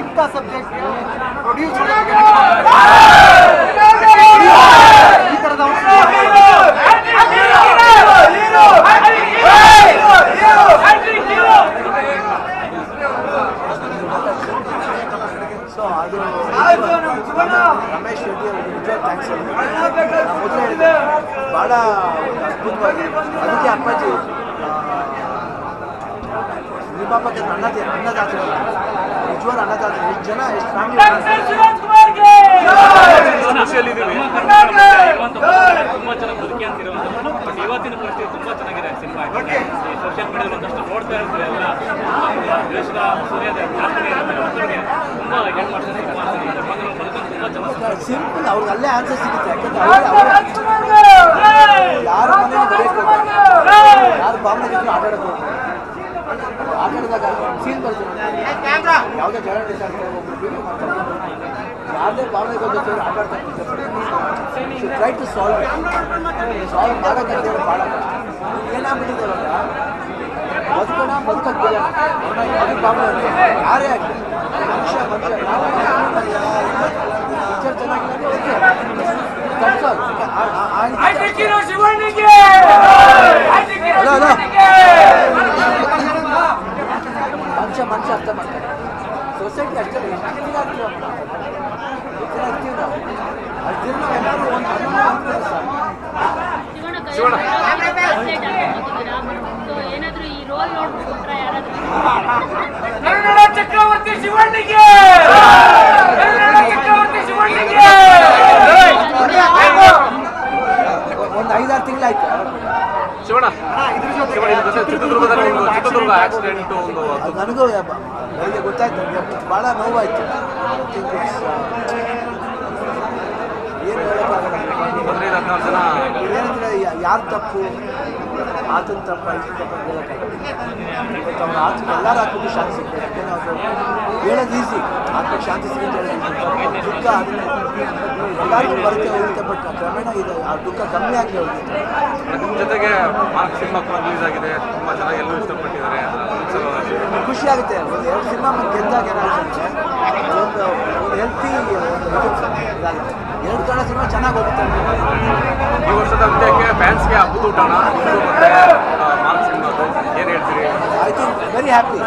ಇಂಥ subject produce ಈ ಥರದ ಸೊ ಅದು ರಮೇಶ್ ರೆಡ್ಡಿ ಅವರು ನಿಜ ಥ್ಯಾಂಕ್ಸ್ ಮೊದಲೇ ಹೇಳಿದೆ ಭಾಳ ಅದ್ಭುತವಾಗಿ ಅದಕ್ಕೆ ಅಪ್ಪಾಜಿ ನಿರ್ಮಾಪಕ ಅನ್ನದಾತರು ನಿಜವಾದ ಅನ್ನದಾತರು ಎಷ್ಟು ಜನ ಎಷ್ಟು ಖುಷಿಯಲ್ಲಿದ್ದೀವಿ ತುಂಬಾ ಚೆನ್ನಾಗಿ ಬದುಕಿ ಅಂತಿರುವಂಥದ್ದು. ಬಟ್ ಇವತ್ತಿನ ಪರಿಸ್ಥಿತಿ ತುಂಬಾ ಚೆನ್ನಾಗಿದೆ. ಸಿನಿಮಾ ಸೋಷಿಯಲ್ ಮೀಡಿಯಾದಲ್ಲಿ ಒಂದಷ್ಟು ನೋಡ್ತಾ ಇರ್ತೀವಿ ಎಲ್ಲ ದೇಶದ ಸೂರ್ಯೋದಯ ಜಾಸ್ತಿನೇ ಇರುತ್ತೆ. ತುಂಬಾ ಹೆಣ್ಣು ಮಾಡ್ತಾರೆ ತುಂಬಾ ಚೆನ್ನಾಗಿ ಸಿಂಪಲ್ ಅವ್ರಿಗೆ ಅಲ್ಲೇ ಆನ್ಸರ್ ಸಿಗುತ್ತೆ. ಯಾಕಂದ್ರೆ ಯಾರ ಮನೇಲಿ ಬರೆಯೋಕೆ ಯಾರು ಭಾವನೆ ಜೊತೆ ಆಟಾಡೋದು ಆಟಾಡಿದಾಗ ಸೀನ್ ಬರ್ತೀನಿ ಯಾವುದೇ ಜರ್ನಲಿಸ್ಟ್ ಆಗ್ತಾರೆ ಒಬ್ಬರು ವೀಡಿಯೋ ಮಾಡ್ತಾರೆ ಯಾವುದೇ ಭಾವನೆ ಜೊತೆ ಆಟಾಡ್ತಾ ಟ್ರೈ ಟು ಸಾಲ್ವ್ ಮಾಡೋಕ್ಕಂತೇಳಿ ಭಾಳ ಏನಾಗ್ಬಿಟ್ಟಿದೆ ಇವಾಗ ಬದುಕೋಣ ಬದುಕೋಕ್ಕೆ ಯಾವುದೇ ಭಾವನೆ ಯಾರೇ ಆಗಲಿ ಮನುಷ್ಯ ಪಿಕ್ಚರ್ ಚೆನ್ನಾಗಿಲ್ಲ ಮನುಷ್ಯ ಅರ್ಥ ಮಾಡ್ತಾರೆ. ಸೊಸೈಟಿ ಅಷ್ಟೇ ಇರ್ತೀವಿ ನಾವು ಅಷ್ಟು ನಾವೆಲ್ಲರೂ ಒಂದು ಏನಾದ್ರೂ ಈ ರೋಲ್ ನೋಡ್ಬಿಟ್ರೆ ಯಾರಾದ್ರೂ ಚಕ್ರವರ್ತಿ ಶಿವಣ್ಣಿಗೆ ಒಂದು 5-6 ತಿಂಗಳಾಯ್ತು ಶಿವಣ್ಣ ಚಿತ್ರದುರ್ಗ ಆಕ್ಸಿಡೆಂಟ್ ಒಂದು ನನಗೂ ಬೆಳಿಗ್ಗೆ ಗೊತ್ತಾಯ್ತು ನನಗೆ ಭಾಳ ನೋವಾಯಿತು. ಏನು ಹೇಳೋಕ್ಕಾಗಲ್ಲ. ಏನಂದರೆ ಯಾರು ತಪ್ಪು ಆತನ ತಪ್ಪ ಇದು ತಪ್ಪ ಅಂತ ಹೇಳೋಕ್ಕಾಗಲ್ಲ. ಇವತ್ತು ಅವ್ರ ಆತ್ಮ ಎಲ್ಲರ ಆತ್ಮಕ್ಕೂ ಶಾಂತಿ ಸಿಗ್ತದೆ. ಯಾಕೆಂದರೆ ಅವರು ಹೇಳೋದು ಈಸಿ ಆತ್ಮಕ್ಕೆ ಶಾಂತಿ ಸಿಗುತ್ತೆ ಹೇಳೋದು ದುಃಖ ಅದನ್ನು ಎಲ್ಲರಿಗೂ ಬರುತ್ತೆ ಹೋಗುತ್ತೆ. ಬಟ್ ಕ್ರಮೇಣ ಇದು ಆ ದುಃಖ ಕಮ್ಮಿ ಆಗಿ ಹೋಗುತ್ತೆ. ನಿಮ್ಮ ಜೊತೆಗೆ ಸಿನಿಮಾ ರಿಲೀಸ್ ಆಗಿದೆ, ತುಂಬ ಚೆನ್ನಾಗಿ ಎಲ್ಲರೂ ಇಷ್ಟಪಟ್ಟಿದ್ದಾರೆ. ಖುಷಿ ಆಗುತ್ತೆ. ಒಂದು 2 ಸಿನಿಮಾ ಮತ್ತು ಗೆದ್ದಾಗ ಏನಾಗುತ್ತೆ ಒಂದು ಹೆಲ್ತಿ ಇದಾಗುತ್ತೆ. 2 ಕನ್ನಡ ಸಿನಿಮಾ ಚೆನ್ನಾಗಿ ಹೋಗುತ್ತೆ. ಈ ವರ್ಷದ ಅಂತ್ಯಕ್ಕೆ ಫ್ಯಾನ್ಸ್ಗೆ ಹಬ್ಬದ ಊಟನ ಮತ್ತು ಮಾರ್ಕ್ ಸಿನಿಮಾದು ಏನು ಹೇಳ್ತೀರಿ? I think very happy.